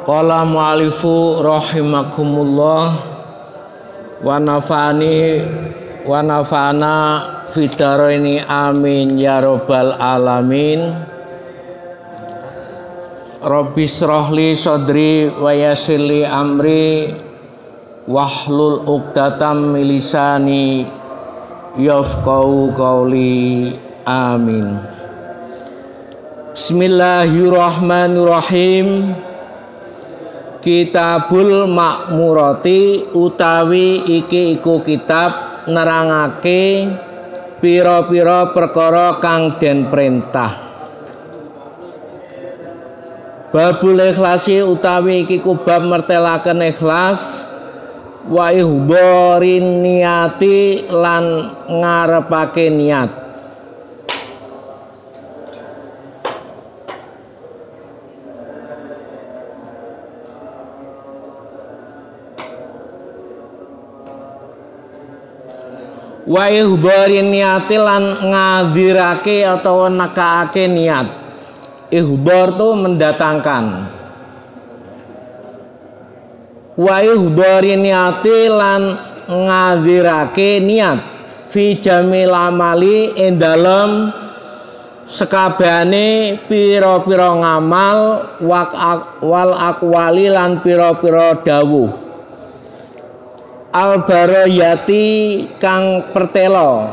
Qala mu'alifu rahimakumullah wa nafa'ana fidaraini amin ya rabbal alamin. Rabbi shrahli sadri wa yassirli amri wahlul 'uqdatam min lisani yafqahu qawli amin. Bismillahirrahmanirrahim. Kitabul Makmurati utawi iki iku kitab nerangake pira-pira perkara kang den perintah. Babul ikhlasi utawi iki ku bab mertelaken ikhlas wa ihdharin niyati lan ngarepake niat. Wa ihdharin niyati lan ngadirake atau nekaake niat. Ihdhar itu mendatangkan. Wa ihdharin niyati lan ngadirake niat fi jamil amali ing dalem sekabehane pira-pira ngamal wal aqwali lan pira-pira dawuh. Al-baroyati kang pertelo.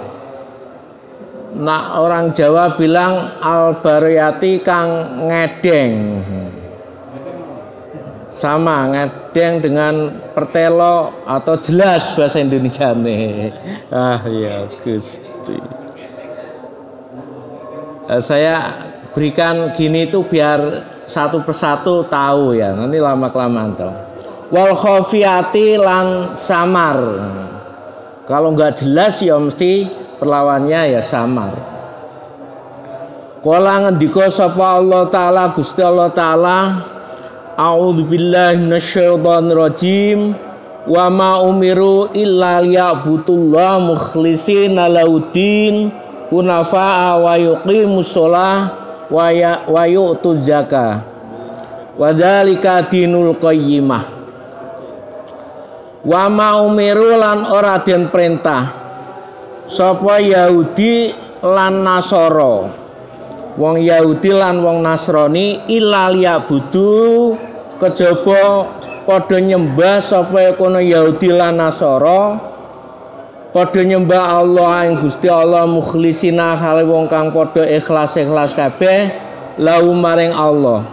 Nah, orang Jawa bilang al-baroyati kang ngedeng. Sama ngedeng dengan pertelo atau jelas bahasa Indonesia nih. Ah ya Gusti. Saya berikan gini tuh biar satu persatu tahu ya. Nanti lama-kelamaan tahu. Wal khafiyati lan samar. Kalau nggak jelas ya mesti perlawannya ya samar. Kala ngendika sapa Allah taala Gusti Allah taala, a'udzubillahi minasyaitonir rajim. Wa ma umiru illa liya'budullaha mukhlishina lahuddin hunafa'a wa yuqimus shalah wa yu'tuz zakah. Wa dzalika dinul qayyimah. Wa ma umiru lan ora den perintah sapa Yahudi lan Nasara, wong Yahudi lan wong Nasrani illa liyabudu kejaba padha nyembah sapa kono Yahudi lan Nasara padha nyembah Allah ing Gusti Allah mukhlisina hale wong kang padha ikhlas-ikhlas kabeh lahu maring Allah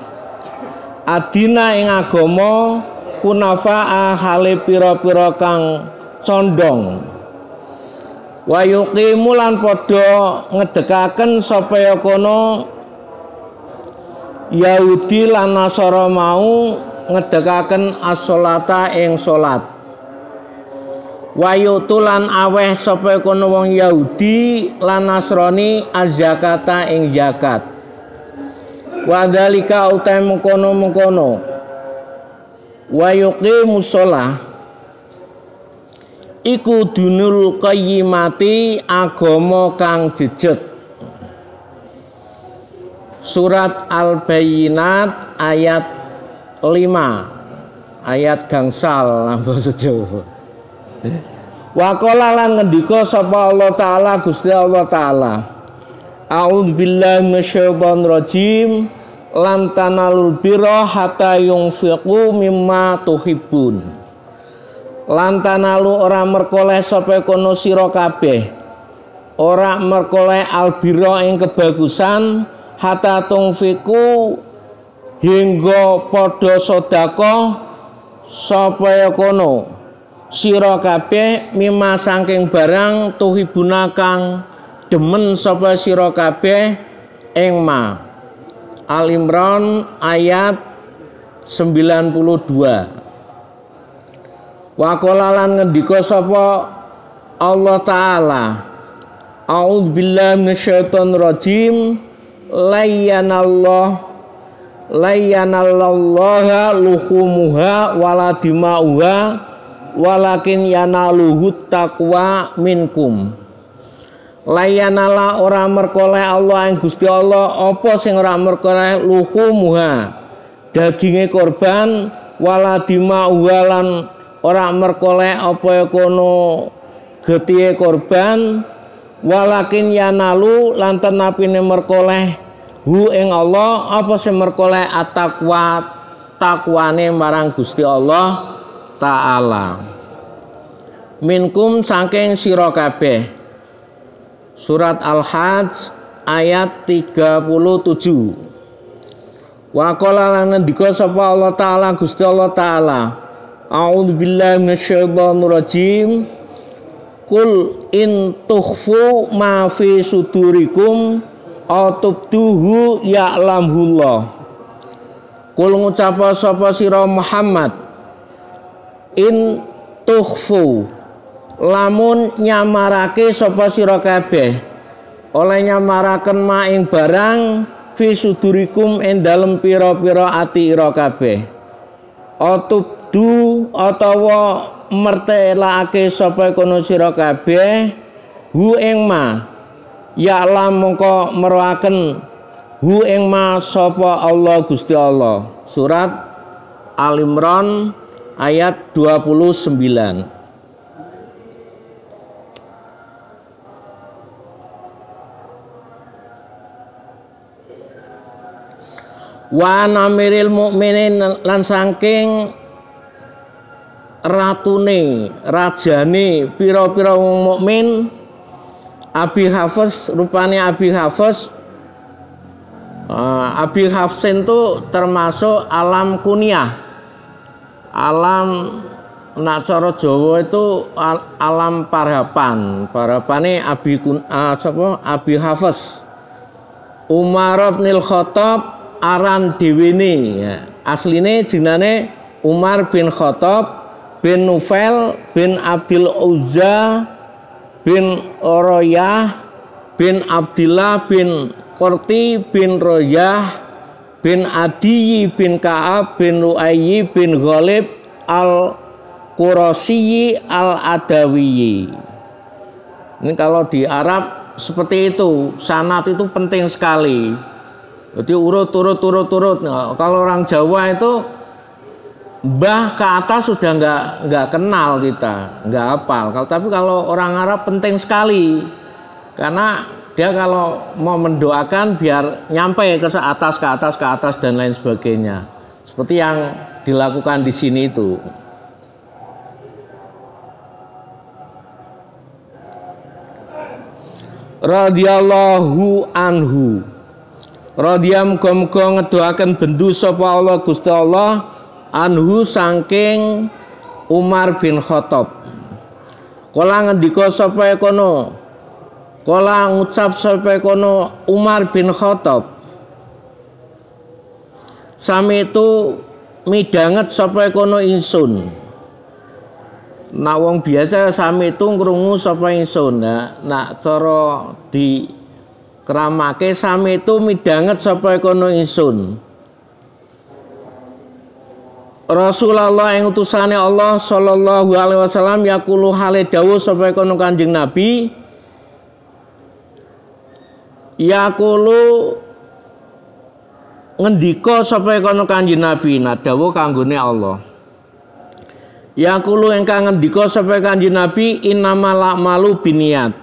adina ing agama kunafa'a hale pira-pira kang condong wa yuqimu lan padha ngedekaken sapa kono Yahudi lan Nasara mau ngedekaken as-sholata ing salat wa yutulan aweh sapa kono wong Yahudi lan Nasrani az-zakata ing zakat wa dzalika uta mengkono wa yuqimus shalah iku dunul qayyimati agama kang jejeg. Surat Al-Bayyinat ayat 5 ayat gangsal basa Jawa. Wa qala lan ngendika sapa Allah taala Gusti Allah taala, a'udzubillahi minasyaitonir rajim. Lan tanalul birra hatta yunfiqu mimma tuhibbun. Lan tanalu ora merkoleh sapa kono sira kabeh. Ora merkoleh albirra ing kebagusan hatta tunfiqu hingga padha sedekah sapa kono sira kabeh mimma saking barang tuhibuna kang demen sapa sira kabeh ing ma. Al-Imran ayat 92. Wa qala lan ngendika sapa Allah taala, a'udzubillahi minasyaitonir rajim. Layyanallaha luhumuha wala dimauha walakin yanaluhut taqwa minkum. Layanala ora merkoleh Allah ing Gusti Allah apa sing ora merkoleh luhumuha daginge korban wala dimaulan ora merkoleh apa kono getihe korban walakin yanalu lan tenapine merkoleh hu ing Allah apa sing merkoleh at-taqwa takwane marang Gusti Allah taala minkum saking sira kabeh surat Al-Hajj ayat 37 wa qala lan ngendika sapa Allah taala Gusti Allah taala a'udzubillahi minasyaitonir rajim kul in tukhfu ma fi sudurikum atubduhu ya'lamullah kul ngucapa sapa sira Muhammad in tukhfu lamun nyamarake sapa sira kabeh oleh nyamaraken ma ing barang fi sudurikum ing dalem pira-pira ati ira kabeh atubdu atawa mertelake sapa kono sira kabeh hu ing ma ya'lam mongko meruaken hu ing ma sapa Allah Gusti Allah surat Al Imran ayat 29 wa namiril mukminin lan saking ratune rajane pira-pira wong mukmin Abi Hafiz rupane Abi Hafiz Abi Hafsin itu termasuk alam kunyah alam nak cara Jawa itu alam parapane Abi Hafiz Umar bin Khattab aran dewene ya. Asline jenenge Umar bin Khattab bin Nufail bin Abdul Uzza bin Oroyah bin Abdillah bin Qurti bin Royah bin Adi bin Ka'ab bin Lu'ayyi bin Ghalib al-Qurasyi al-Adawi. Ini kalau di Arab seperti itu, sanad itu penting sekali. Jadi urut. Nah, kalau orang Jawa itu mbah ke atas sudah nggak kenal kita, nggak hafal. Tapi kalau orang Arab penting sekali, karena dia kalau mau mendoakan biar nyampe ke atas dan lain sebagainya. Seperti yang dilakukan di sini itu. Radhiyallahu anhu. Radhiyam muga-muga ngedoaken bendu sapa Allah Gusti Allah anhu saking Umar bin Khattab. Kala ngendika sapa kono? Kala ngucap sapa kono Umar bin Khattab. Sami itu midanget sapa kono ingsun. Nak wong biasa sami itu ngrungu sapa ingsun. Nak cara di keramake sami itu midanget sapa kono ingsun. Rasulullah yang utusane Allah sallallahu alaihi wasallam yaqulu hale dawuh sapa kono Kanjeng Nabi yaqulu ngendika sapa kono Kanjeng Nabi nah dawuh kanggone Allah yaqulu ingkang ngendika sapa Kanjeng Nabi innamal a'malu binniyat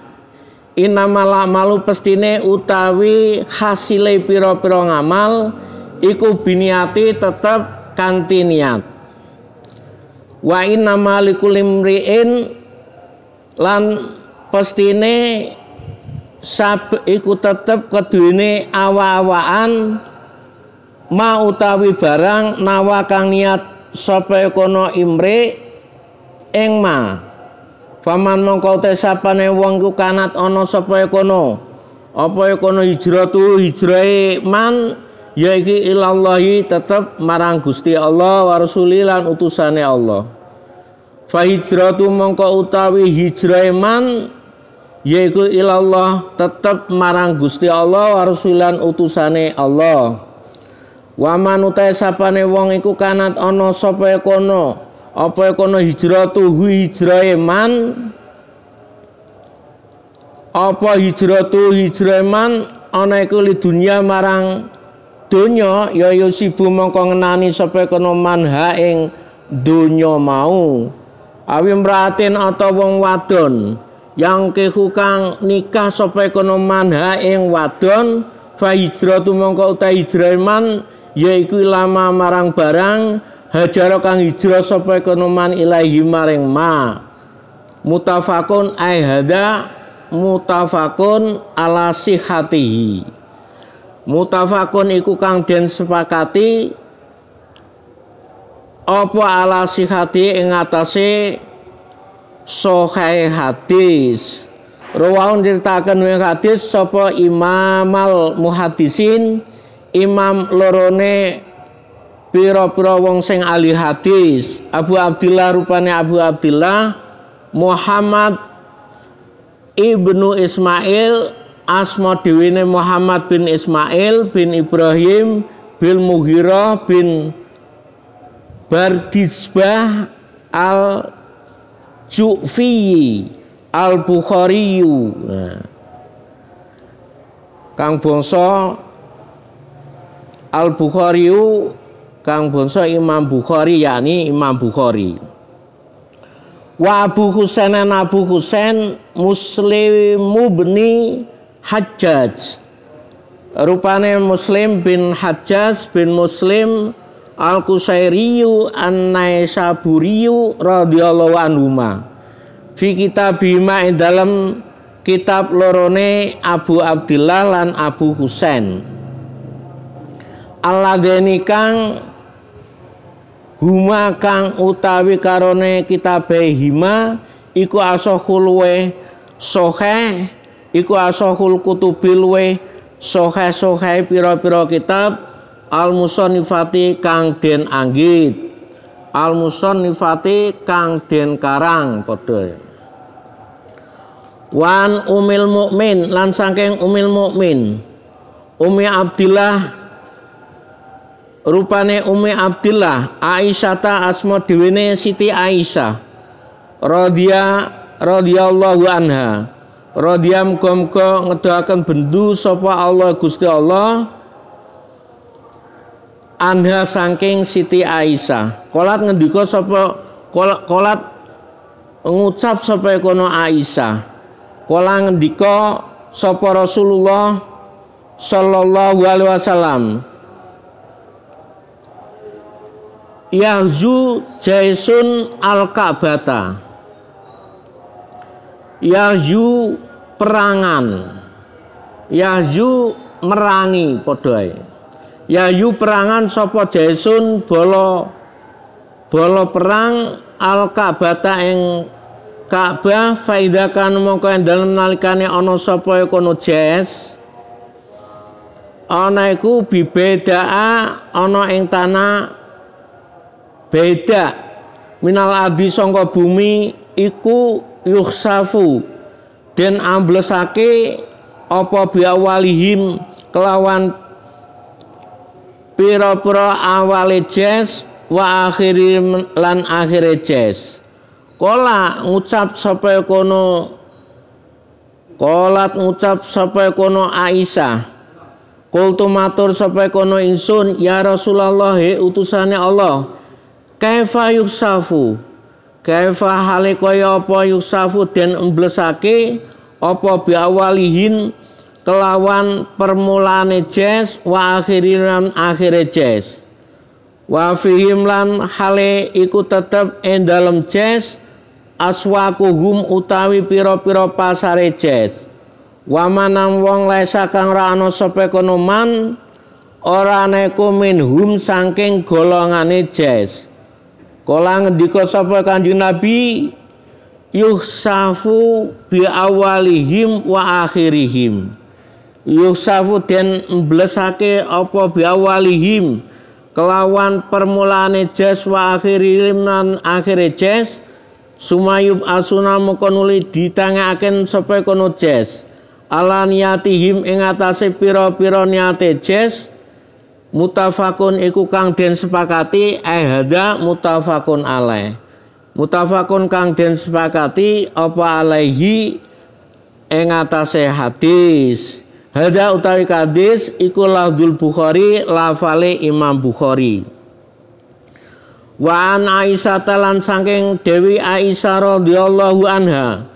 innamal a'malu pestine utawi hasile pira-pira ngamal iku biniyati tetep kanthi niat wa innamal likulli imri'in lan pestine sab iku tetep keduwene awa-awaan ma utawi barang nawa kang niat sapa kono imri ing ma faman mongko te sapane wong ku kanat ana sapa kono apa kono hijratu hijrahe man yaiki ilallahi tetep marang Gusti Allah wa rasuli lan utusane Allah fa hijratu mongko utawi hijrahe man yaiku ilallah tetep marang Gusti Allah wa rasulan utusane Allah wa man utahe sapane wong iku kanat ana sapa kono apa kono hijratu hijrahe man apa hijratu hijrahe man ana iku li dunya marang donya ya yusibu mongko ngenani sapa kono manha ing donya mau awi mratin atau wong wadon yang kang nikah sapa kono manha ing wadon fa hijratu mongko uta hijrah man yaiku lama marang barang hajara kang hijrah sapa kono man ilahi maring ma mutafakun ai hada mutafakun ala sihatihi mutafakun iku kang den sepakati apa ala sihati ing atase sahih hadis rawahun ceritaken ing hadis sapa imamal muhaddisin imam lorone pira-pira wong sing ahli hadis Abu Abdillah rupane Abu Abdillah Muhammad Ibnu Ismail asma dewene Muhammad bin Ismail bin Ibrahim bin Mughirah bin Bardizbah al-Ju'fi al-Bukhari kang bangsa al-Bukhari kang bangsa Imam Bukhari yakni Imam Bukhari wa Abu Husain Abu Husain Muslim bin Hajjaj rupane Muslim bin Hajjaj bin Muslim Al-Qusairiyu An-Naisaburiyu radhiyallahu anhuma fi kitabihima ing dalam kitab lorone Abu Abdillah lan Abu Husain alladzeni kang huma kang utawi karone kitabe hima iku asahul we sahih iku asahul kutubil we sahih pira-pira kitab al musannifati kang den anggit al musannifati kang den karang padha wan umil mukmin lan saking umil mukmin Umi Abdillah rupane Umi Abdillah Aisyata asma dewene Siti Aisyah radhiyallahu anha radhiyam muga ngedoaken bendu sapa Allah Gusti Allah anha saking Siti Aisyah kolat ngendika sapa kolat ngucap sapa kono Aisyah kola ngendika sapa Rasulullah sallallahu alaihi wasallam Yahzu Jaisun al-Ka'bata Yahzu perangan Yahzu merangi padha Yahyu perangan sapa Jaisun bala perang al-Ka'bata ing Ka'bah faida kan mongko ing dalem nalikane ana sapa kono Jais ana iku bibedaa ana ing tanah beda minal adi sangka bumi iku yukhsafu den amblesake apa biawalihim kelawan pira-pira awale jes wa akhirim lan akhire jes kola ngucap sapa kono Aisyah kultu matur sapa kono ingsun ya Rasulullah utusane Allah kaifa yuksafu kaifa hale kaya apa yuksafu den emblesake apa biawalihin kelawan permulaane jes wa akhiran akhire jes wa fihim lan hale iku tetep ing dalem jes aswaquhum utawi pira-pira pasare jes wa manang wong lesa kang ra ana sapa kono man ora neku minhum saking golongane jes kala ngendika sapa Kanjeng Nabi yuhsafu bi awalihim wa akhirihim yuhsafu den mblesake apa bi awalihim kelawan permulaane jes wa akhirihim lan akhire jes sumayub asuna moko nuli ditangaken sapa kono jes ala niyatihim ing atase pira-pira niate jes mutafakun iku kang den sepakati hada mutafakun alaih mutafakun kang den sepakati apa alaihi ing atase hadis Hadza utawi hadis iku lafdzul Bukhari lafale Imam Bukhari. Wa an Aisyah lan saking Dewi Aisyah radhiyallahu anha.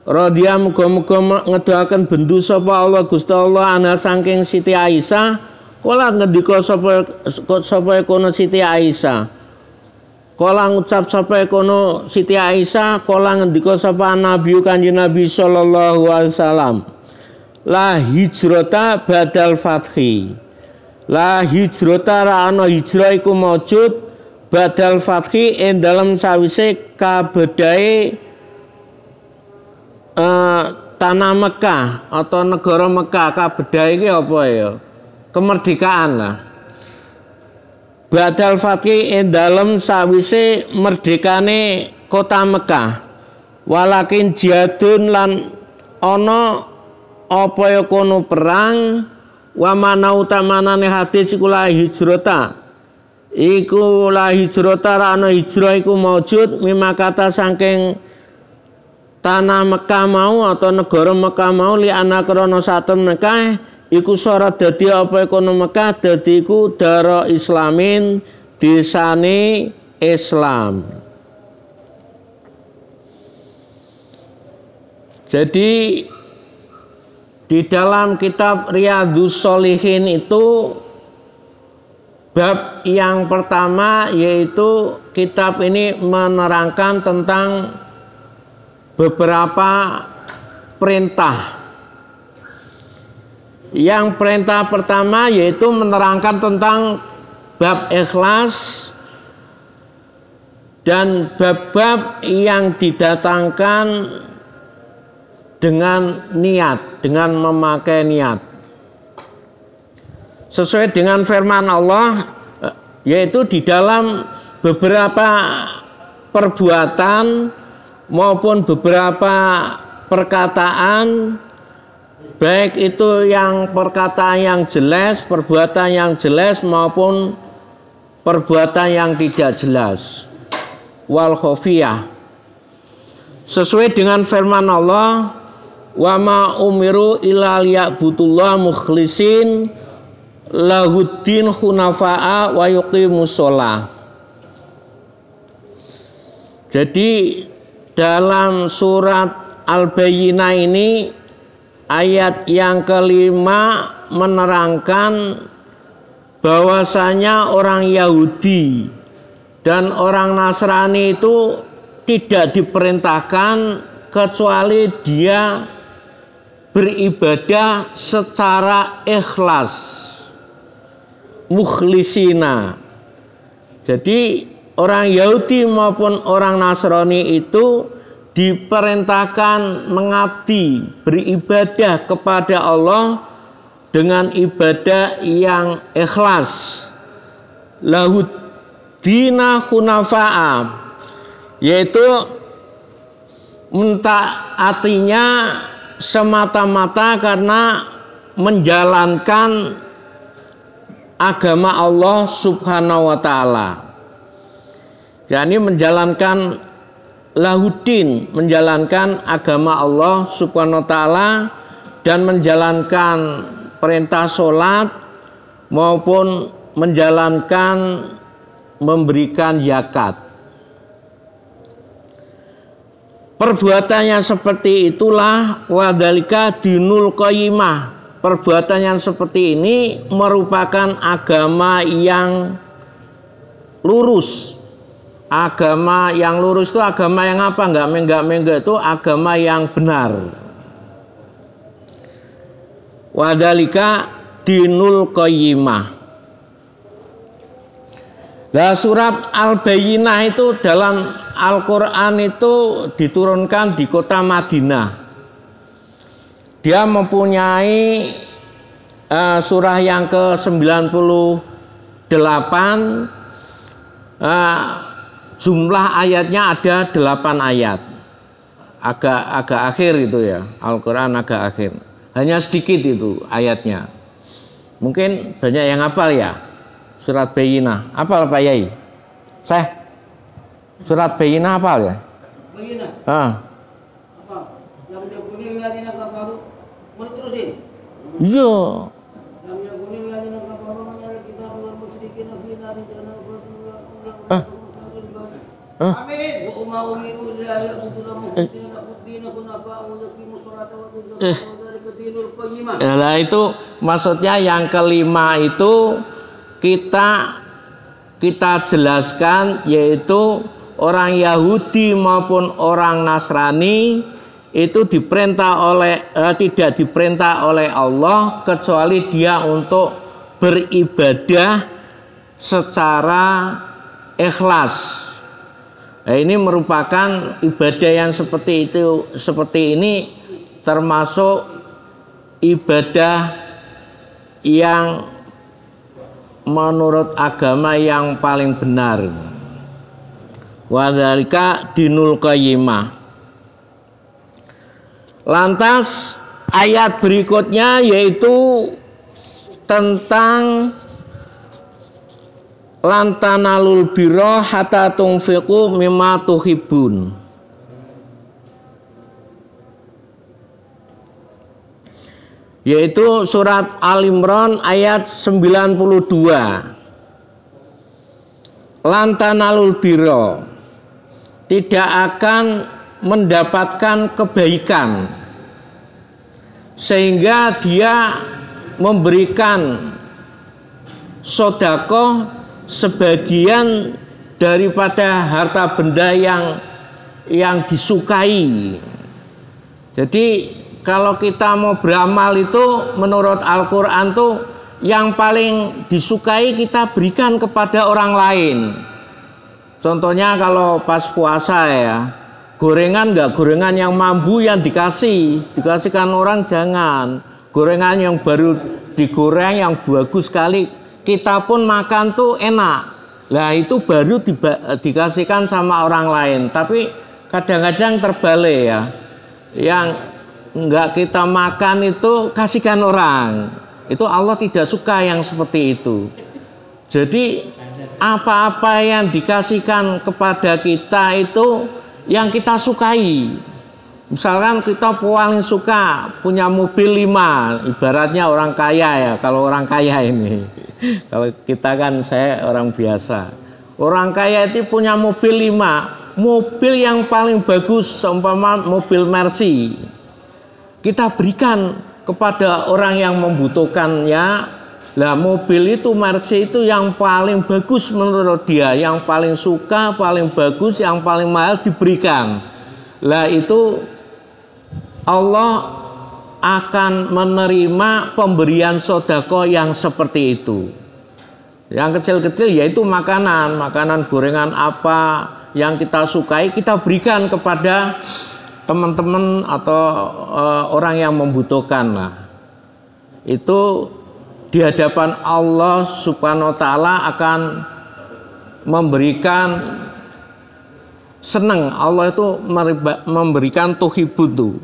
Radhiya muga-muga ngedoaken bendu sapa Allah Gusti Allah anha saking Siti Aisyah. Kala ngendika sapa kono Siti Aisyah. Kala ngucap sapa kono Siti Aisyah, kala ngendika sapa Nabi Kanjeng Nabi sallallahu alaihi wasallam. La hijrata badal fathi. La hijrata ra ana hijrah iku maujud badal fathi ing dalem sawise kabedahe tanah Mekah atau negara Mekah. Kabedahe iki apa ya? Kemerdekaan lah. Badal fathi ing dalem sawise merdekane kota Mekah. Walakin jihadun lan ana apa ya kono perang wa mana utamanane hadis iku la hijrata iku la hijrata ra ana hijrah iku maujud mimakata saking tanah Mekah mau atau negara Mekah mau li ana krana saten Mekah iku syarat dadi apa kono Mekah dadi iku dara islamin desane Islam. Jadi di dalam kitab Riyadhus Shalihin itu bab yang pertama yaitu kitab ini menerangkan tentang beberapa perintah. Yang perintah pertama yaitu menerangkan tentang bab ikhlas dan bab-bab yang didatangkan dengan niat, dengan memakai niat. Sesuai dengan firman Allah, yaitu di dalam beberapa perbuatan maupun beberapa perkataan, baik itu yang perkataan yang jelas, perbuatan yang jelas maupun perbuatan yang tidak jelas. Wal khofiyah. Sesuai dengan firman Allah, wa ma umiru illa liya'budullah mukhlisin lahuddin hunafa'a wa yuqimus shalah. Jadi dalam surat Al-Bayyinah ini ayat yang kelima menerangkan bahwasanya orang Yahudi dan orang Nasrani itu tidak diperintahkan kecuali dia beribadah secara ikhlas, mukhlisina. Jadi orang Yahudi maupun orang Nasrani itu diperintahkan mengabdi, beribadah kepada Allah dengan ibadah yang ikhlas. Lahud dina hunafa'a, yaitu mentaatinya semata-mata karena menjalankan agama Allah Subhanahu wa ta'ala. Jadi menjalankan lahuddin, menjalankan agama Allah Subhanahu wa ta'ala dan menjalankan perintah sholat maupun menjalankan memberikan zakat. Perbuatannya seperti itulah wadzalika dinul qayyimah. Perbuatan yang seperti ini merupakan agama yang lurus. Agama yang lurus itu agama yang apa? Enggak menggak-menggak, itu agama yang benar. Wadzalika dinul qayyimah. Nah, surat Al-Bayyinah itu dalam Al-Quran itu diturunkan di kota Madinah. Dia mempunyai surah yang ke-98. Jumlah ayatnya ada 8 ayat. Agak akhir itu ya, Al-Quran agak akhir. Hanya sedikit itu ayatnya. Mungkin banyak yang hafal ya. Surat Bayyinah. Hafal Pak Yai? Surat Bayyinah hafal ya? Bayyinah. Apa? Yang dikunin ladina kafaru. Mau terusin? Iya. Ah. Ah. Nah itu maksudnya yang kelima itu kita jelaskan, yaitu orang Yahudi maupun orang Nasrani itu tidak diperintah oleh Allah kecuali dia untuk beribadah secara ikhlas. Nah, ini merupakan ibadah yang seperti ini termasuk ibadah yang menurut agama yang paling benar. Wa dzalika dinul qayyimah. Lantas ayat berikutnya yaitu tentang lantanalul birra hatta tunfiqu mimma tuhibbun. Yaitu surat Al-Imran ayat 92. Lantanalul birra, tidak akan mendapatkan kebaikan sehingga dia memberikan sedekah sebagian daripada harta benda yang disukai. Jadi kalau kita mau beramal itu menurut Al-Quran tuh yang paling disukai kita berikan kepada orang lain. Contohnya kalau pas puasa ya, gorengan yang mambu yang dikasihkan orang jangan. Gorengan yang baru digoreng yang bagus sekali, kita pun makan tuh enak. Lah itu baru dikasihkan sama orang lain. Tapi kadang-kadang terbalik ya, yang enggak kita makan itu kasihkan orang. Itu Allah tidak suka yang seperti itu. Jadi apa-apa yang dikasihkan kepada kita itu yang kita sukai. Misalkan kita paling suka punya mobil 5, ibaratnya orang kaya ya. Kalau orang kaya ini, kalau kita kan saya orang biasa. Orang kaya itu punya mobil 5, mobil yang paling bagus seumpama mobil Mercy. Kita berikan kepada orang yang membutuhkannya. Lah mobil itu Mercy itu yang paling bagus menurut dia, yang paling suka, paling bagus, yang paling mahal diberikan. Lah itu Allah akan menerima pemberian sedekah yang seperti itu. Yang kecil-kecil yaitu makanan gorengan apa yang kita sukai kita berikan kepada teman-teman atau orang yang membutuhkan lah. Itu di hadapan Allah Subhanahu wa taala akan memberikan senang. Allah itu memberikan tuhibutu.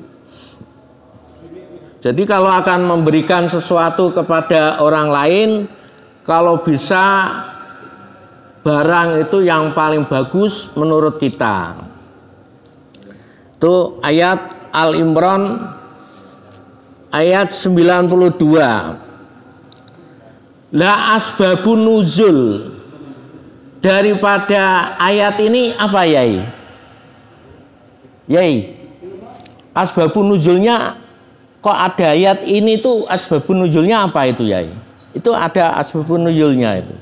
Jadi kalau akan memberikan sesuatu kepada orang lain, kalau bisa barang itu yang paling bagus menurut kita. Itu ayat Al-Imran ayat 92. La asbabun nuzul, daripada ayat ini apa Yai? Yai, asbabun nuzulnya kok ada ayat ini tuh, asbabun nuzulnya apa itu Yai? Itu ada asbabun nuzulnya itu.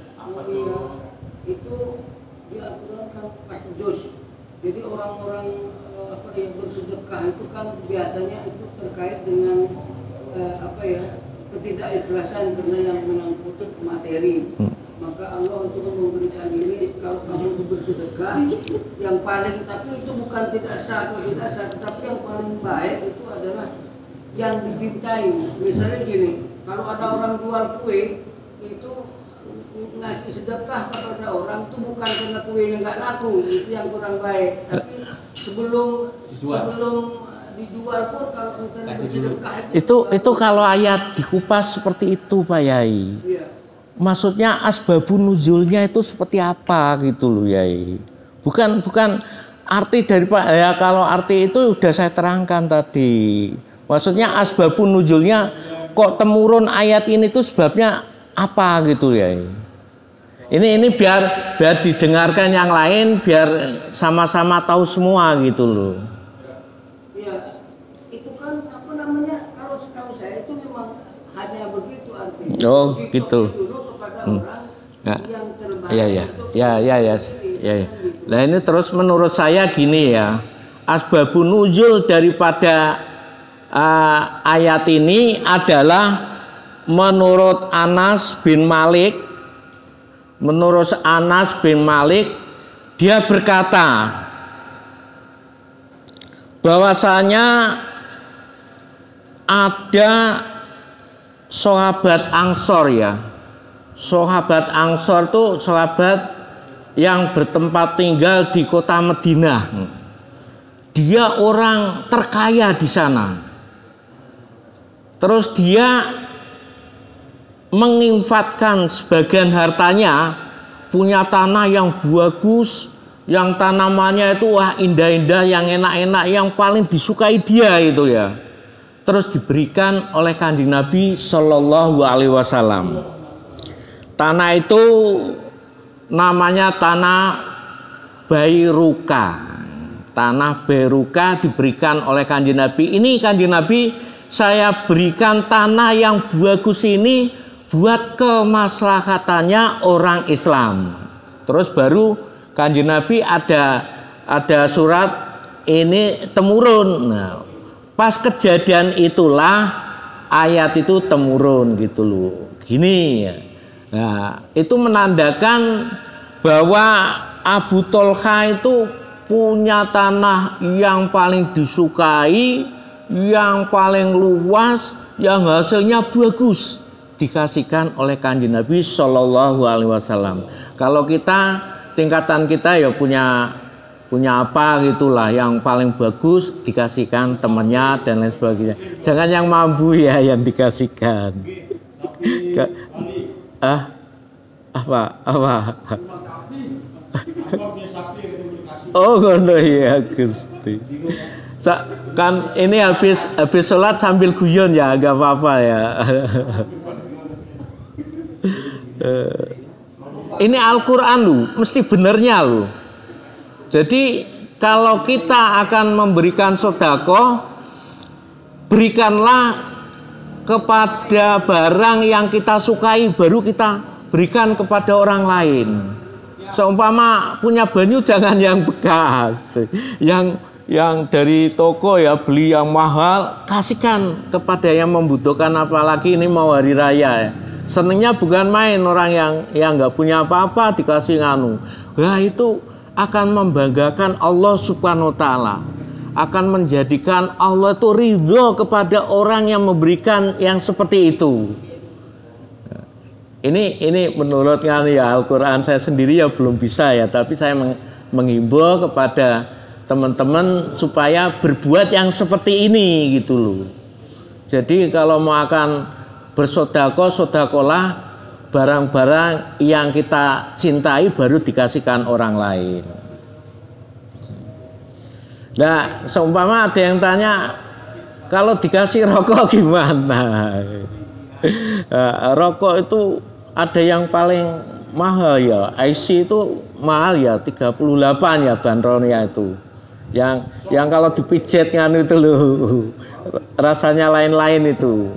Itu di Al-Quran kan pas dos. Jadi orang-orang yang bersedekah itu kan biasanya itu terkait dengan ketidakikhlasan karena yang menyangkut materi. Maka Allah itu memberikan ini, kalau kamu itu bersedekah yang paling, tapi itu bukan tidak sah atau tidak sah, tapi yang paling baik itu adalah yang dicintai. Misalnya gini, kalau ada orang jual kue itu ngasih sedekah kepada orang itu bukan karena kuenya nggak laku, itu yang kurang baik. Tapi sebelum dijual pun kalau misalnya bersedekah itu kalau ayat dikupas seperti itu Pak Yai. Iya. Maksudnya asbabun nuzulnya itu seperti apa gitu loh Yai. Bukan arti dari Pak ya, kalau arti itu udah saya terangkan tadi. Maksudnya asbabun nuzulnya kok temurun ayat ini tuh sebabnya apa gitu ya. Ini biar didengarkan yang lain, biar sama-sama tahu semua gitu loh. Ya, itu kan apa namanya, kalau setahu saya itu memang hanya begitu artinya. Oh, gitu. Dulu kepada orang yang terbaik. Ya. Nah ini terus menurut saya gini ya, asbabun nuzul daripada ayat ini adalah menurut Anas bin Malik. Menurut Anas bin Malik, dia berkata bahwasanya ada sahabat Ansor ya. Sahabat Ansor itu sahabat yang bertempat tinggal di kota Madinah. Dia orang terkaya di sana. Terus dia menginfakkan sebagian hartanya, punya tanah yang bagus, yang tanamannya itu wah indah-indah, yang enak-enak, yang paling disukai dia itu ya. Terus diberikan oleh Kanjeng Nabi Shallallahu Alaihi Wasallam. Tanah itu namanya tanah Bairuka. Tanah Bairuka diberikan oleh Kanjeng Nabi. Ini Kanjeng Nabi, saya berikan tanah yang bagus ini buat kemaslahatannya orang Islam. Terus baru Kanjeng Nabi ada surat ini temurun. Nah, pas kejadian itulah ayat itu temurun gitu loh. Gini ya. Nah, itu menandakan bahwa Abu Tolha itu punya tanah yang paling disukai, yang paling luas, yang hasilnya bagus, dikasihkan oleh Kanjeng Nabi Shallallahu Alaihi Wasallam. Kalau kita tingkatan kita ya punya apa gitulah yang paling bagus dikasihkan temannya dan lain sebagainya. Jangan yang mampu ya yang dikasihkan. Apa? Oh ngono ya Gusti. Kan ini habis sholat sambil guyon ya, agak apa-apa ya. Ini Al-Quran lu, mesti benernya lu. Jadi kalau kita akan memberikan sedekah, berikanlah kepada barang yang kita sukai, baru kita berikan kepada orang lain. Seumpama punya banyu jangan yang bekas, yang dari toko ya beli yang mahal, kasihkan kepada yang membutuhkan, apalagi ini mau hari raya ya. Senengnya bukan main orang yang nggak punya apa-apa dikasih nganu. Nah itu akan membanggakan Allah Subhanahu wa Ta'ala, akan menjadikan Allah itu ridho kepada orang yang memberikan yang seperti itu. Ini menurut ya Al-Quran, saya sendiri ya belum bisa ya, tapi saya menghimbau kepada teman-teman supaya berbuat yang seperti ini gitu loh. Jadi kalau mau akan bersedekah, sedekahlah barang-barang yang kita cintai baru dikasihkan orang lain. Nah, seumpama ada yang tanya, kalau dikasih rokok gimana? Rokok itu ada yang paling mahal ya, IC itu mahal ya, 38 ya bandrolnya itu. Yang kalau dipijat kan itu loh, rasanya lain-lain itu.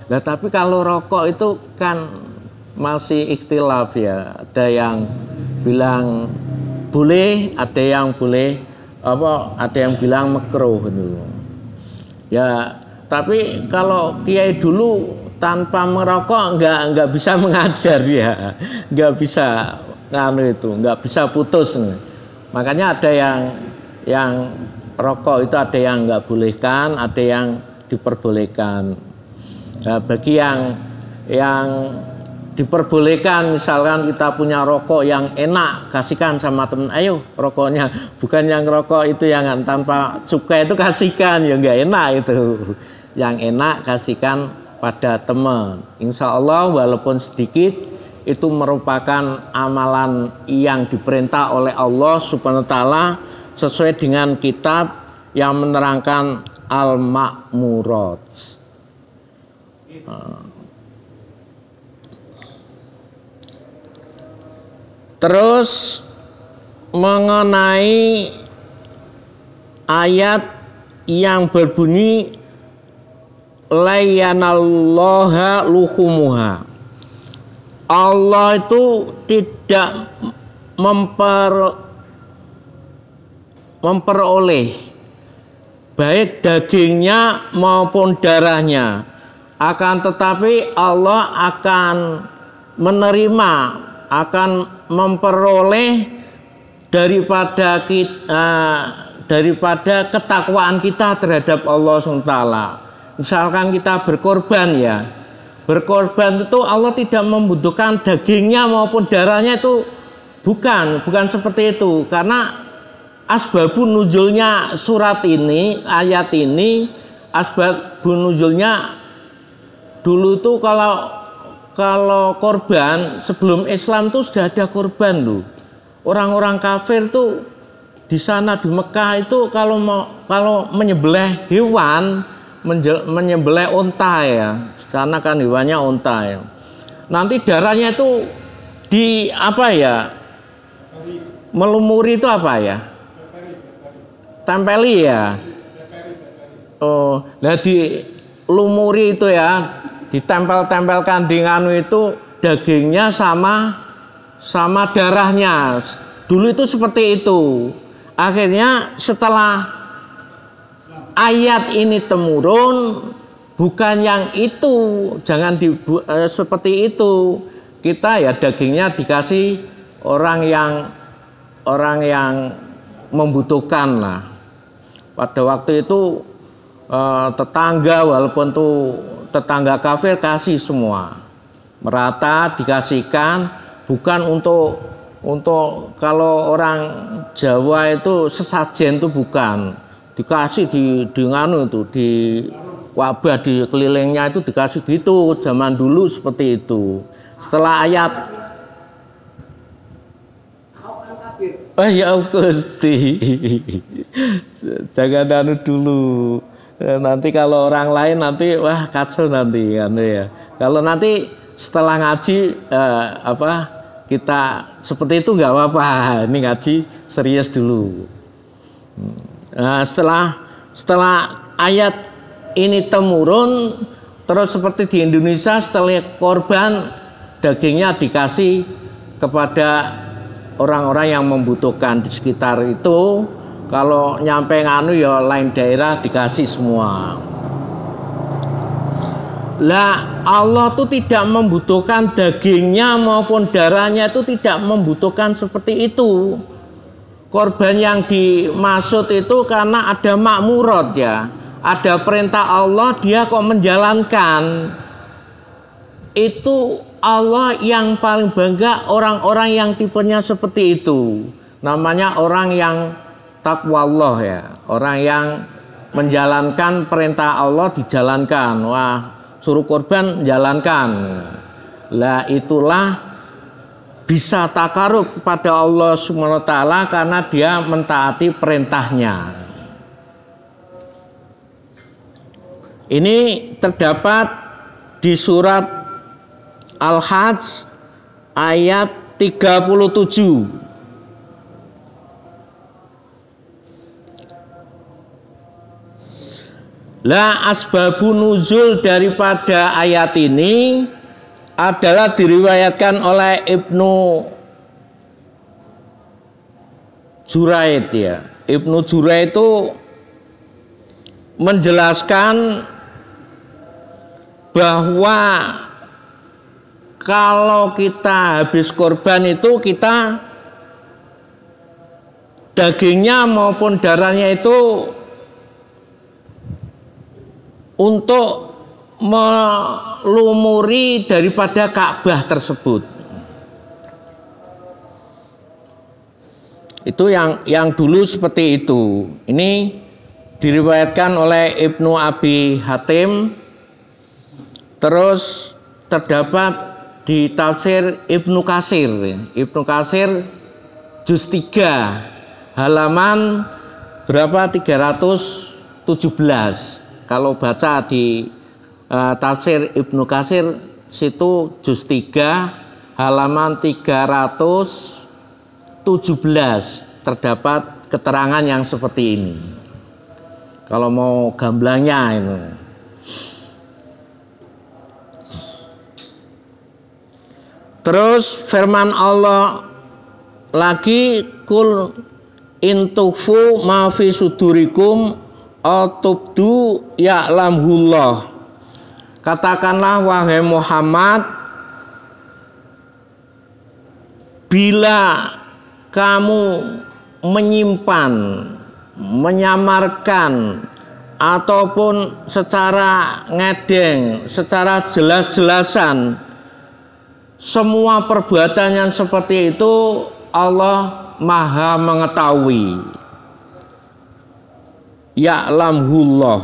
Nah tapi kalau rokok itu kan masih ikhtilaf ya, ada yang bilang boleh, ada yang ada yang bilang makruh gitu. Ya tapi kalau kiai dulu tanpa merokok nggak bisa mengajar ya, nggak bisa nggak bisa putus. Makanya ada yang rokok itu ada yang nggak bolehkan, ada yang diperbolehkan. Nah, bagi yang diperbolehkan, misalkan kita punya rokok yang enak, kasihkan sama teman. Ayo rokoknya, bukan yang rokok itu yang tanpa cukai itu kasihkan, ya nggak enak itu. Yang enak kasihkan pada teman. Insya Allah walaupun sedikit itu merupakan amalan yang diperintah oleh Allah Subhanahu wa Ta'ala sesuai dengan kitab yang menerangkan Al-Ma'murat. Terus mengenai ayat yang berbunyi layanallaha luhumuha, Allah itu tidak memperoleh baik dagingnya maupun darahnya, akan tetapi Allah akan menerima, akan memperoleh daripada ketakwaan kita terhadap Allah SWT. Misalkan kita berkorban ya, berkorban itu Allah tidak membutuhkan dagingnya maupun darahnya, itu bukan seperti itu. Karena asbabun nuzulnya surat ini, ayat ini, asbabun nuzulnya dulu itu kalau korban sebelum Islam tuh sudah ada korban loh. Orang-orang kafir tuh di sana di Mekah itu kalau menyembelih hewan, menyembelih unta ya. Di sana kan hewannya unta ya. Nanti darahnya itu di apa ya? Melumuri itu apa ya? Tempeli ya. Oh, nah di lumuri itu ya, ditempel-tempelkan di nganu itu dagingnya sama darahnya. Dulu itu seperti itu. Akhirnya setelah ayat ini temurun, bukan yang itu, jangan seperti itu. Kita ya dagingnya dikasih orang yang membutuhkan lah. Pada waktu itu tetangga, walaupun tuh tetangga kafir, kasih semua merata dikasihkan, bukan untuk kalau orang Jawa itu sesajen itu bukan dikasih di nganu itu, di wabah di kelilingnya itu dikasih gitu. Zaman dulu seperti itu. Setelah ayat ya Gusti, jangan anu dulu. Nanti kalau orang lain nanti wah kacau nanti kan ya. Kalau nanti setelah ngaji kita seperti itu nggak apa-apa. Ini ngaji serius dulu. Nah, setelah ayat ini temurun, terus seperti di Indonesia setelah korban dagingnya dikasih kepada orang-orang yang membutuhkan di sekitar itu. Kalau nyampe nganu ya lain daerah dikasih semua. Lah Allah tuh tidak membutuhkan dagingnya maupun darahnya, itu tidak membutuhkan seperti itu. Korban yang dimaksud itu karena ada makmurat ya, ada perintah Allah, dia kok menjalankan. Itu Allah yang paling bangga orang-orang yang tipenya seperti itu. Namanya orang yang takwa Allah ya, orang yang menjalankan perintah Allah dijalankan. Wah, suruh korban jalankan. Lah itulah bisa takarub kepada Allah SWT karena dia mentaati perintahnya. Ini terdapat di surat Al-Hajj ayat 37. Lah asbabun nuzul daripada ayat ini adalah diriwayatkan oleh Ibnu Juraid ya. Ibnu Juraid itu menjelaskan bahwa kalau kita habis korban itu kita dagingnya maupun darahnya itu untuk melumuri daripada Ka'bah tersebut. Itu yang dulu seperti itu. Ini diriwayatkan oleh Ibnu Abi Hatim. Terus terdapat di tafsir Ibnu Katsir. Ibnu Katsir juz 3 halaman berapa? 317. Kalau baca di tafsir Ibnu Katsir situ juz 3 halaman 317 terdapat keterangan yang seperti ini. Kalau mau gamblangnya itu. Terus firman Allah lagi, kul intufu ma fi sudurikum atubdu ya'lamhullah. Katakanlah wahai Muhammad, bila kamu menyimpan, menyamarkan ataupun secara ngedeng, secara jelas-jelasan semua perbuatan yang seperti itu, Allah Maha mengetahui. Ya'lamhullah.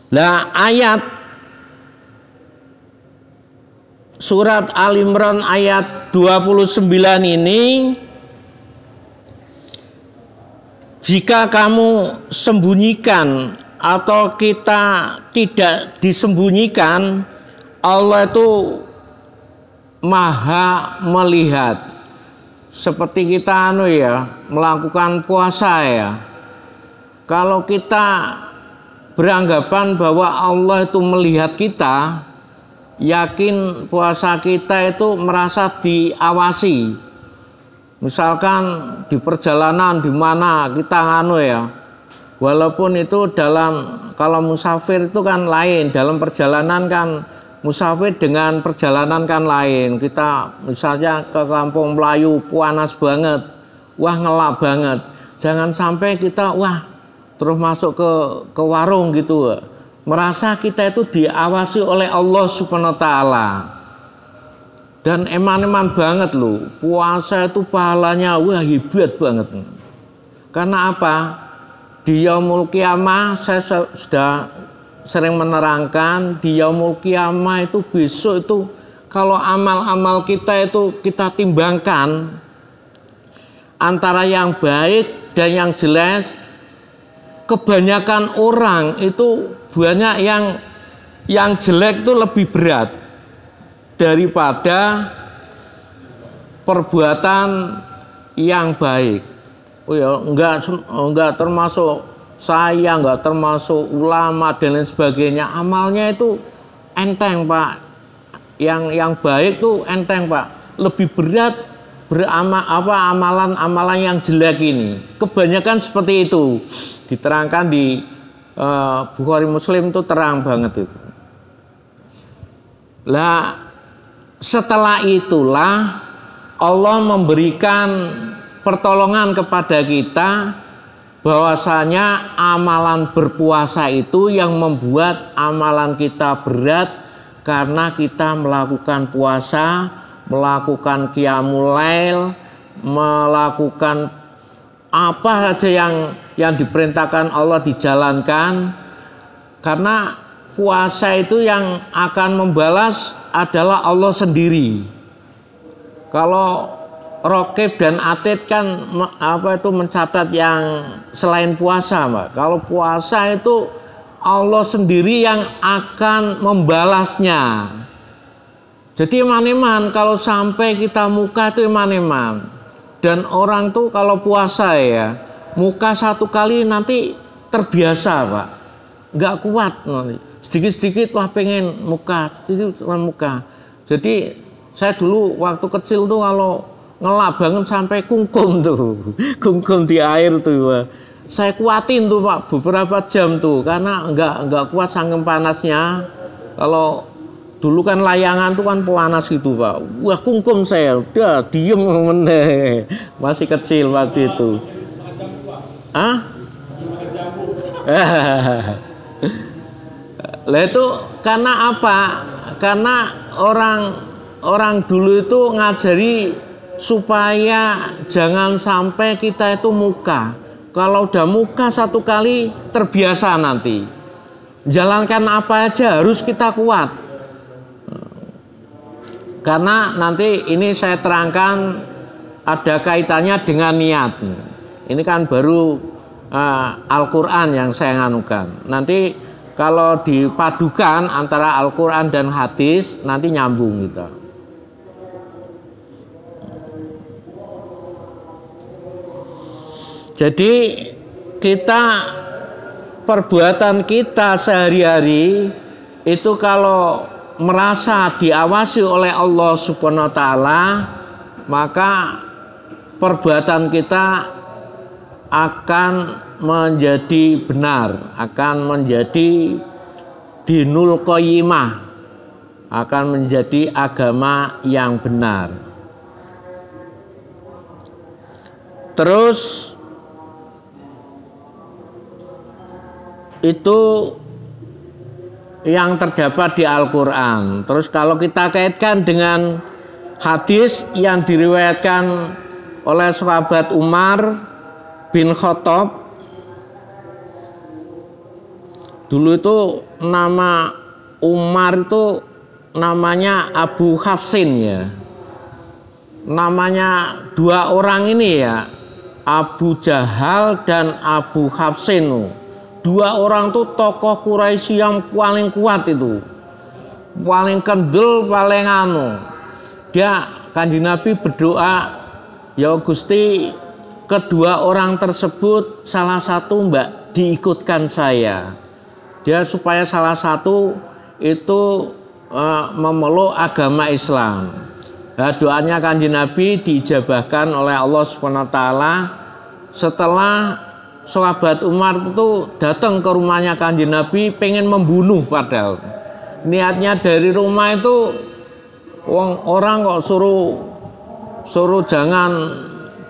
Lah ayat surat Al-Imran ayat 29 ini, jika kamu sembunyikan atau kita tidak disembunyikan, Allah itu Maha melihat. Seperti kita melakukan puasa ya. Kalau kita beranggapan bahwa Allah itu melihat kita, yakin puasa kita itu merasa diawasi. Misalkan di perjalanan di mana kita walaupun itu kalau musafir itu kan lain, dalam perjalanan kan musafir dengan perjalanan kan lain. Kita misalnya ke kampung Melayu panas banget, ngelap banget. Jangan sampai kita terus masuk ke warung gitu, merasa kita itu diawasi oleh Allah Subhanahu wa taala. Dan eman-eman banget loh, puasa itu pahalanya hebat banget. Karena apa? Di yaumul qiyamah saya sudah sering menerangkan, di yaumul qiyamah itu besok itu kalau amal-amal kita itu kita timbangkan antara yang baik dan yang jelek, kebanyakan orang itu banyak yang jelek itu lebih berat daripada perbuatan yang baik. Enggak termasuk saya, enggak termasuk ulama dan lain sebagainya, amalnya itu enteng Pak. Yang baik tuh enteng Pak. Lebih berat amalan-amalan yang jelek ini. Kebanyakan seperti itu. Diterangkan di Bukhari Muslim itu terang banget itu. Lah setelah itulah Allah memberikan pertolongan kepada kita, bahwasanya amalan berpuasa itu yang membuat amalan kita berat karena kita melakukan puasa, melakukan qiyamul lail, melakukan apa saja yang diperintahkan Allah dijalankan. Karena puasa itu yang akan membalas adalah Allah sendiri. Kalau Raqib dan Atid kan mencatat yang selain puasa, Mbak. Kalau puasa itu Allah sendiri yang akan membalasnya. Jadi iman-iman kalau sampai kita muka itu iman-iman. Dan orang tuh kalau puasa muka satu kali nanti terbiasa, Pak. Nggak kuat nanti. Sedikit-sedikit pengen muka, sedikit muka. Jadi saya dulu waktu kecil tuh kalau ngelap banget sampai kungkum tuh, kungkum di air tuh. Saya kuatin tuh Pak beberapa jam tuh karena nggak kuat saking panasnya. Kalau dulu kan layangan tuh kan panas gitu Pak. Kungkum saya udah diem masih kecil waktu itu. Lah itu karena apa? Karena orang dulu itu ngajari supaya jangan sampai kita itu muka. Kalau udah muka satu kali terbiasa nanti. Jalankan apa aja harus kita kuat. Karena nanti ini saya terangkan ada kaitannya dengan niat. Ini kan baru Al-Quran yang saya nganukan. Nanti kalau dipadukan antara Al-Quran dan hadis nanti nyambung gitu. Jadi kita, perbuatan kita sehari-hari itu kalau merasa diawasi oleh Allah Subhanahu wa taala, maka perbuatan kita akan menjadi benar, akan menjadi dinul qayyimah, akan menjadi agama yang benar. Terus itu yang terdapat di Al-Quran. Terus kalau kita kaitkan dengan hadis yang diriwayatkan oleh sahabat Umar bin Khattab, dulu itu nama Umar itu namanya Abu Hafsin ya. Namanya dua orang ini ya, Abu Jahal dan Abu Hafsin. Dua orang tuh tokoh Quraisy yang paling kuat itu, paling kendel, paling anu. Dia, Kanjeng Nabi berdoa, ya Gusti, kedua orang tersebut salah satu mbak diikutkan saya. Dia supaya salah satu itu memeluk agama Islam. Nah, doanya Kanjeng Nabi diijabahkan oleh Allah Subhanahu wa taala setelah sahabat Umar itu datang ke rumahnya Kanjeng Nabi pengen membunuh, padahal niatnya dari rumah itu orang kok suruh jangan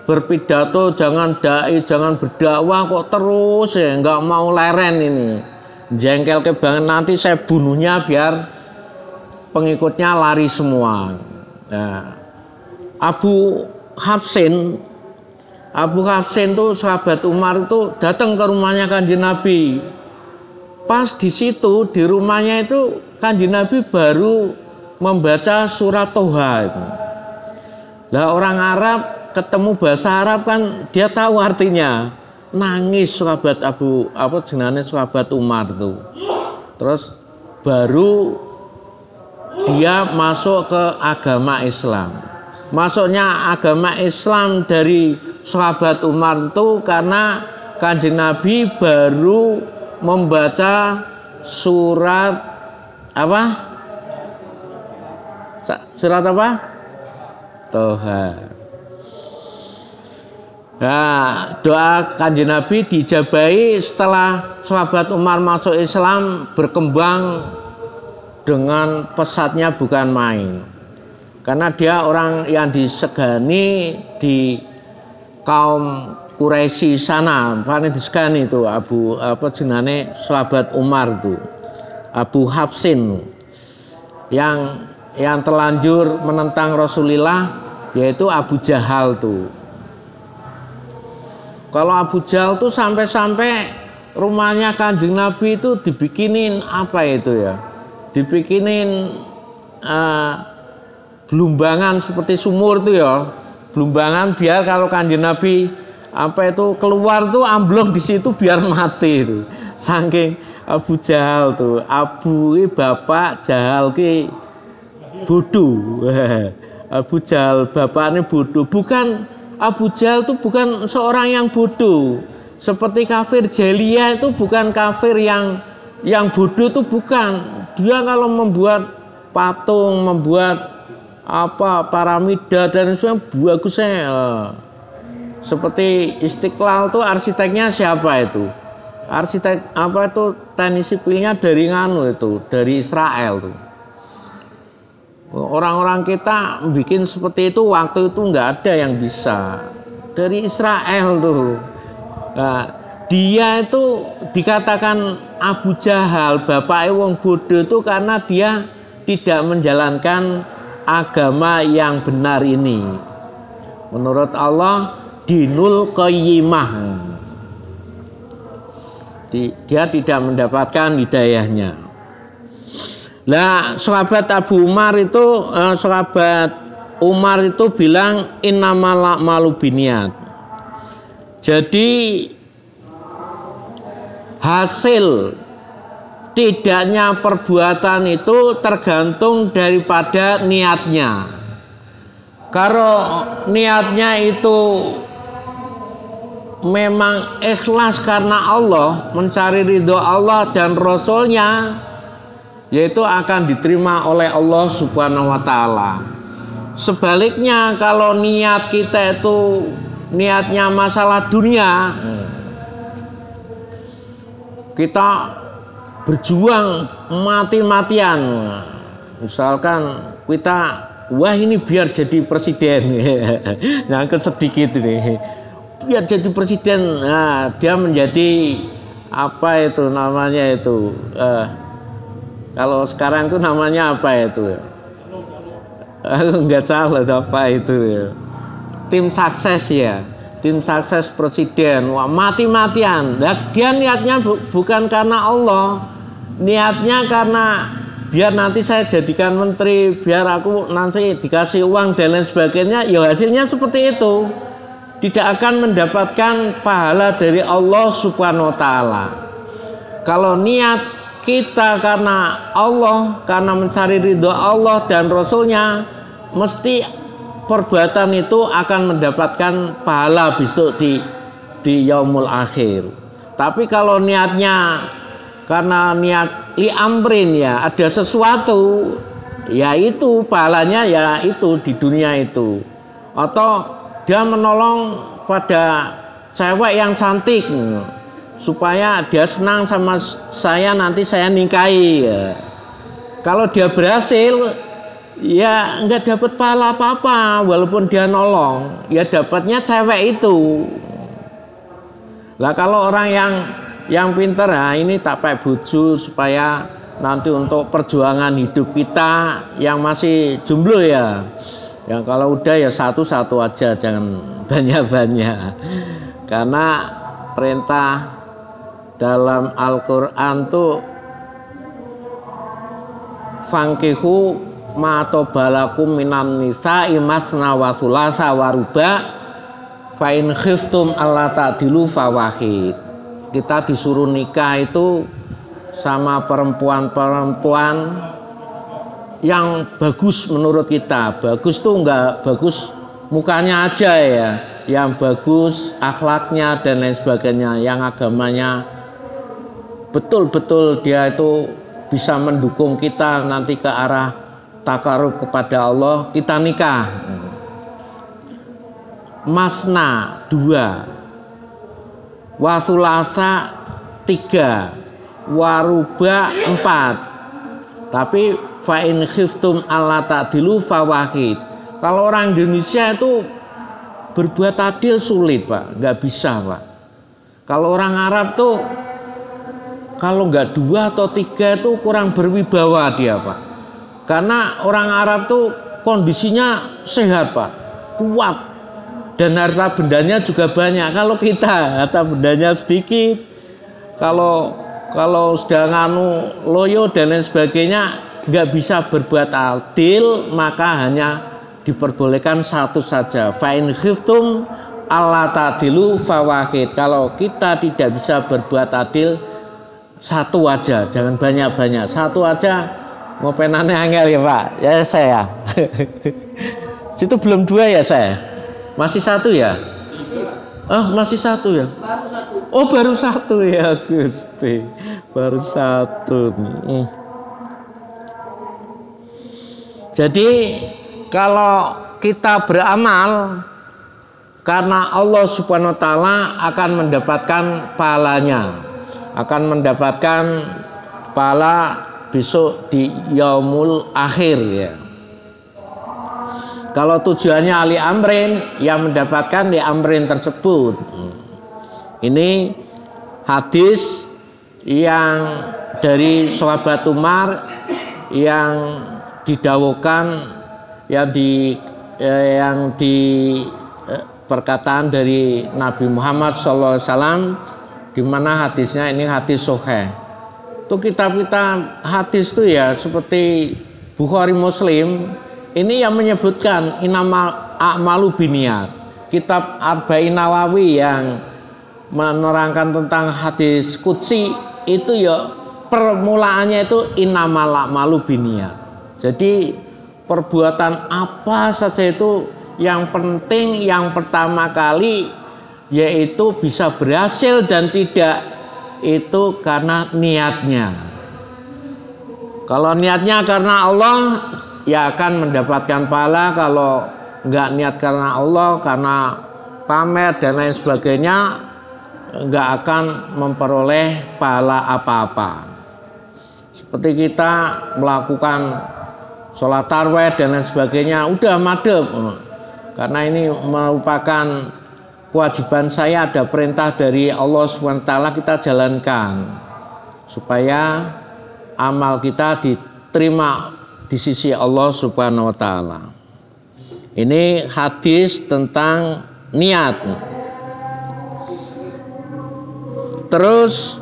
berpidato, jangan dai, jangan berdakwah, kok terus ya nggak mau leren ini, jengkel ke banget, nanti saya bunuhnya biar pengikutnya lari semua. Nah, Abu Hafsin itu sahabat Umar itu datang ke rumahnya Kanjeng Nabi. Pas di situ di rumahnya itu Kanjeng Nabi baru membaca surat Toha itu. Lah orang Arab ketemu bahasa Arab kan dia tahu artinya. Nangis sahabat sahabat Umar itu. Terus baru dia masuk ke agama Islam. Masuknya agama Islam dari sahabat Umar itu karena Kanjeng Nabi baru membaca surat apa? Surat apa? Toha. Nah, doa Kanjeng Nabi dijabahi setelah sahabat Umar masuk Islam, berkembang dengan pesatnya bukan main. Karena dia orang yang disegani di kaum Quraisy sana, paling disegani itu jenenge sahabat Umar itu, Abu Hafsin, yang terlanjur menentang Rasulullah, yaitu Abu Jahal tuh. Kalau Abu Jahal tuh sampai-sampai rumahnya Kanjeng Nabi itu dibikinin apa itu ya? Dibikinin belumbangan seperti sumur tuh ya, belumbangan biar kalau Kanjeng Nabi keluar tuh amblong di situ biar mati itu. Saking Abu Jahal tuh, Abu ini bapak, Jahal ki bodoh. Abu Jahal bapaknya bodoh. Bukan, Abu Jahal tuh bukan seorang yang bodoh. Seperti kafir jahiliyah itu bukan kafir yang bodoh tuh bukan. Dia kalau membuat patung, membuat piramida dan sebagainya bagusnya. Seperti Istiqlal tuh arsiteknya siapa itu? Arsitek teknik sipilnya dari dari Israel tuh. Orang-orang kita bikin seperti itu waktu itu nggak ada yang bisa, dari Israel tuh. Nah, dia itu dikatakan Abu Jahal, bapaknya wong bodoh itu karena dia tidak menjalankan agama yang benar ini. Menurut Allah dinul qayyimah. Dia tidak mendapatkan hidayahnya. Lah sahabat Umar itu bilang innamal a'malu binniyat. Jadi hasil tidaknya perbuatan itu tergantung daripada niatnya. Kalau niatnya itu memang ikhlas karena Allah, mencari ridho Allah dan Rasulnya, yaitu akan diterima oleh Allah Subhanahu wa Ta'ala. Sebaliknya, kalau niat kita itu niatnya masalah dunia, kita berjuang mati-matian. Misalkan kita, wah ini biar jadi presiden, ngangkat sedikit ini, biar jadi presiden. Nah, dia menjadi apa itu namanya itu? Kalau sekarang itu namanya apa itu? Enggak salah apa itu ya. Tim sukses ya, tim sukses presiden. Wah, mati-matian. Nah, dia niatnya bukan karena Allah, niatnya karena biar nanti saya jadikan menteri, biar aku nanti dikasih uang dan lain sebagainya. Ya hasilnya seperti itu, tidak akan mendapatkan pahala dari Allah Subhanahu wa Ta'ala. Kalau niat kita karena Allah, karena mencari ridho Allah dan Rasulnya, mesti perbuatan itu akan mendapatkan pahala besok di yaumul akhir. Tapi kalau niatnya karena niat li amrin, ya ada sesuatu, ya itu pahalanya ya itu di dunia itu. Atau dia menolong pada cewek yang cantik supaya dia senang sama saya, nanti saya nikahi ya. Kalau dia berhasil, ya nggak dapat pahala apa-apa, walaupun dia nolong, ya dapatnya cewek itu. Lah kalau orang yang pintar, nah ini tak pakai bojo supaya nanti untuk perjuangan hidup kita yang masih jomblo ya. Yang kalau udah ya satu-satu aja, jangan banyak-banyak. Karena perintah dalam Al-Quran tuh fangkihu ma tobalakum minan nisa'i masna wa sulasa wa ruba fa in khiftum alla ta'dilu fawahid. Kita disuruh nikah itu sama perempuan-perempuan yang bagus menurut kita. Bagus tuh enggak bagus mukanya aja ya, yang bagus akhlaknya dan lain sebagainya, yang agamanya betul-betul dia itu bisa mendukung kita nanti ke arah takarub kepada Allah, kita nikah. Masna 2, wasulasa 3, waruba 4. Tapi fa in khiftum alla ta'dilu fawahid. Kalau orang Indonesia itu berbuat adil sulit, Pak, nggak bisa, Pak. Kalau orang Arab tuh kalau nggak 2 atau 3 itu kurang berwibawa dia, Pak. Karena orang Arab tuh kondisinya sehat, Pak, kuat, dan harta bendanya juga banyak. Kalau kita harta bendanya sedikit, kalau sudah nganu loyo dan lain sebagainya, nggak bisa berbuat adil, maka hanya diperbolehkan satu saja. Fa in khiftum alla ta'dilu fawahid. Kalau kita tidak bisa berbuat adil, satu aja, jangan banyak-banyak, satu aja. Mau penane angel ya Pak, ya saya. Situ belum 2 ya saya, masih 1 ya. Masih 1 ya. Baru 1. Oh baru 1 ya Gusti, baru 1. Jadi kalau kita beramal karena Allah Subhanahu wa Ta'ala, akan mendapatkan pahalanya, akan mendapatkan pahala besok di yaumul akhir ya. Kalau tujuannya ali amrin, yang mendapatkan di amrin tersebut. Ini hadis yang dari sahabat Umar yang didawuhkan, yang di perkataan dari Nabi Muhammad SAW, di mana hadisnya ini hadis sahih. Itu kitab-kitab hadis itu ya seperti Bukhari, Muslim, ini yang menyebutkan inamal a'malu biniyat. Kitab Arba'in Nawawi yang menerangkan tentang hadis qudsi itu ya permulaannya itu innamal a'malu binniyat. Jadi perbuatan apa saja itu yang penting yang pertama kali yaitu bisa berhasil dan tidak itu karena niatnya. Kalau niatnya karena Allah ya akan mendapatkan pahala, kalau enggak niat karena Allah, karena pamer dan lain sebagainya, enggak akan memperoleh pahala apa-apa. Seperti kita melakukan sholat tarawih dan lain sebagainya, udah madep. Karena ini merupakan kewajiban saya, ada perintah dari Allah SWT, kita jalankan supaya amal kita diterima di sisi Allah Subhanahu wa taala. Ini hadis tentang niat. Terus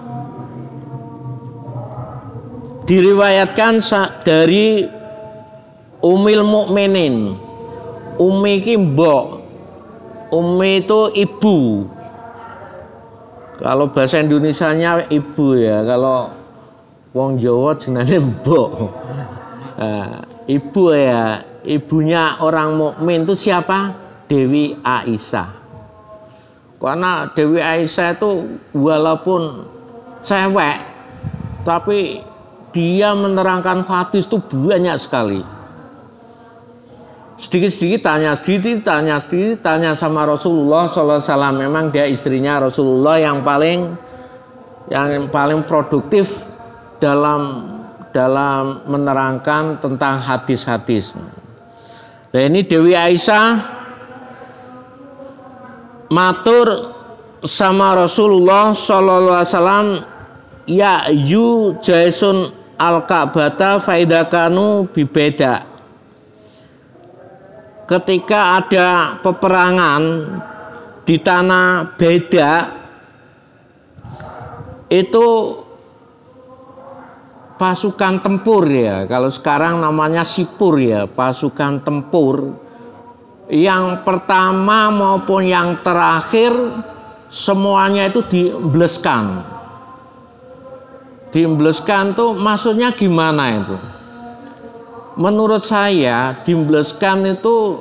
diriwayatkan dari Ummul Mukminin. Ummi ki mbok. Ummi itu ibu. Kalau bahasa Indonesianya ibu ya, kalau wong Jawa jenenge mbok. Ibu ya, ibunya orang mukmin itu siapa? Dewi Aisyah. Karena Dewi Aisyah itu walaupun cewek, tapi dia menerangkan hadis itu banyak sekali. Sedikit-sedikit tanya sama Rasulullah SAW. Memang dia istrinya Rasulullah yang paling produktif dalam menerangkan tentang hadis-hadis. Dan ini Dewi Aisyah matur sama Rasulullah SAW, ya yu jaisun al-Ka'bata faidakanu bibeda. Ketika ada peperangan di tanah Beda, itu pasukan tempur ya, kalau sekarang namanya sipur ya, pasukan tempur yang pertama maupun yang terakhir semuanya itu diembleskan. Diembleskan tuh maksudnya gimana itu? Menurut saya diembleskan itu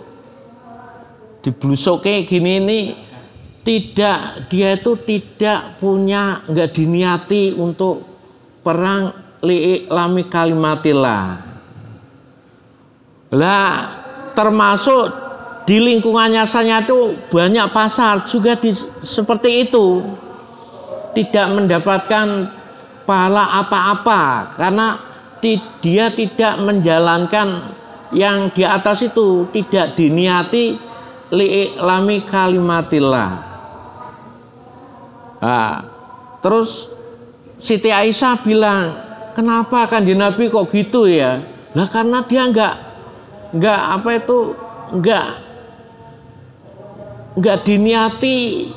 diblusuk kayak gini ini tidak, dia itu tidak punya, nggak diniati untuk perang li'lami kalimatillah. Lah termasuk di lingkungannya saya itu banyak pasar juga seperti itu, tidak mendapatkan pahala apa-apa karena dia tidak menjalankan yang di atas itu, tidak diniati li'lami kalimatillah. Terus Siti Aisyah bilang, kenapa Kanjeng Nabi kok gitu ya? Lah karena dia enggak diniati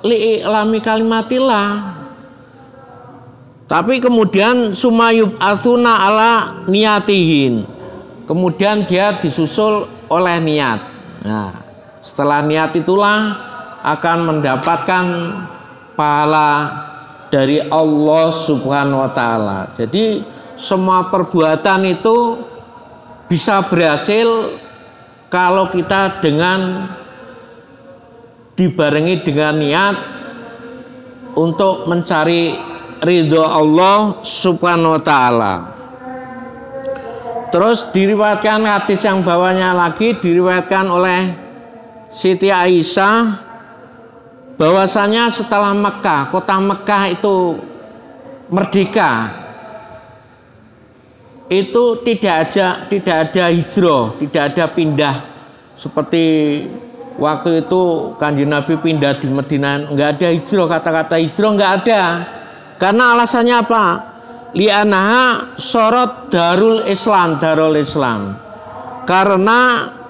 li'lami kalimatillah. Tapi kemudian sumayub asuna ala niyatihin. Kemudian dia disusul oleh niat. Nah, setelah niat itulah akan mendapatkan pahala dari Allah Subhanahu wa taala. Jadi semua perbuatan itu bisa berhasil kalau kita dibarengi dengan niat untuk mencari ridho Allah Subhanahu wa taala. Terus diriwayatkan hadis yang bawahnya lagi, diriwayatkan oleh Siti Aisyah bahwasanya setelah Mekah, kota Mekah itu merdeka, itu tidak ada hijrah, tidak ada pindah seperti waktu itu Kanjeng Nabi pindah di Madinah, nggak ada hijrah, kata-kata hijrah nggak ada. Karena alasannya apa? Li'anaha sorot darul Islam. Karena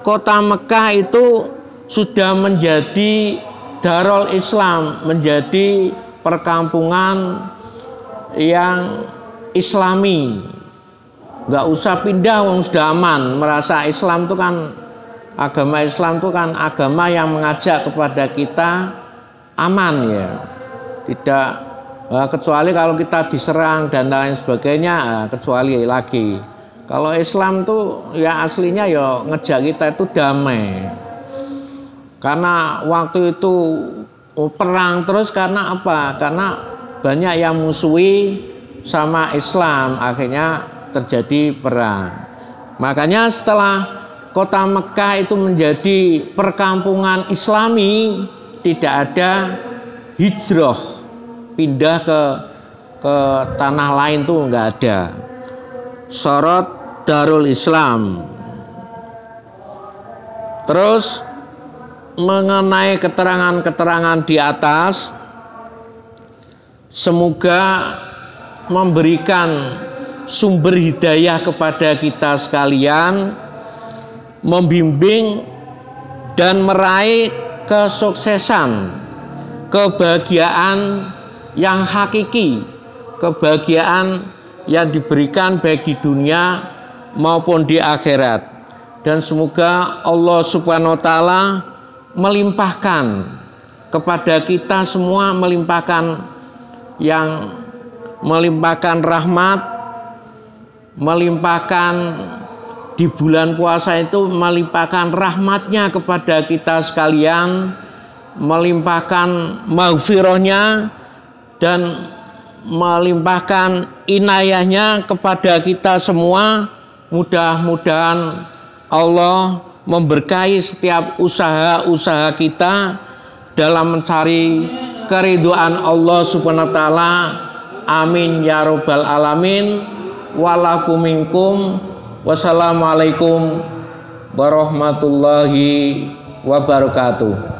kota Mekah itu sudah menjadi darul Islam, menjadi perkampungan yang Islami. Nggak usah pindah, wong sudah aman. Merasa Islam itu kan, agama Islam itu kan agama yang mengajak kepada kita aman ya, tidak Kecuali kalau kita diserang dan lain sebagainya, kecuali lagi. Kalau Islam tuh ya aslinya ya ngejak kita itu damai. Karena waktu itu perang terus karena apa? Karena banyak yang musuhi sama Islam, akhirnya terjadi perang. Makanya setelah kota Mekah itu menjadi perkampungan Islami, tidak ada hijrah pindah ke tanah lain tuh nggak ada. Syarat Darul Islam. Terus mengenai keterangan-keterangan di atas, semoga memberikan sumber hidayah kepada kita sekalian, membimbing dan meraih kesuksesan, kebahagiaan yang hakiki, kebahagiaan yang diberikan baik di dunia maupun di akhirat. Dan semoga Allah Subhanahu wa taala melimpahkan kepada kita semua, melimpahkan rahmat, melimpahkan di bulan puasa itu melimpahkan rahmatnya kepada kita sekalian, melimpahkan maghfirahnya dan melimpahkan inayahnya kepada kita semua. Mudah-mudahan Allah memberkahi setiap usaha-usaha kita dalam mencari keridhaan Allah Subhanahu wa taala. Amin ya rabbal alamin. Walafu minkum. Wassalamualaikum warahmatullahi wabarakatuh.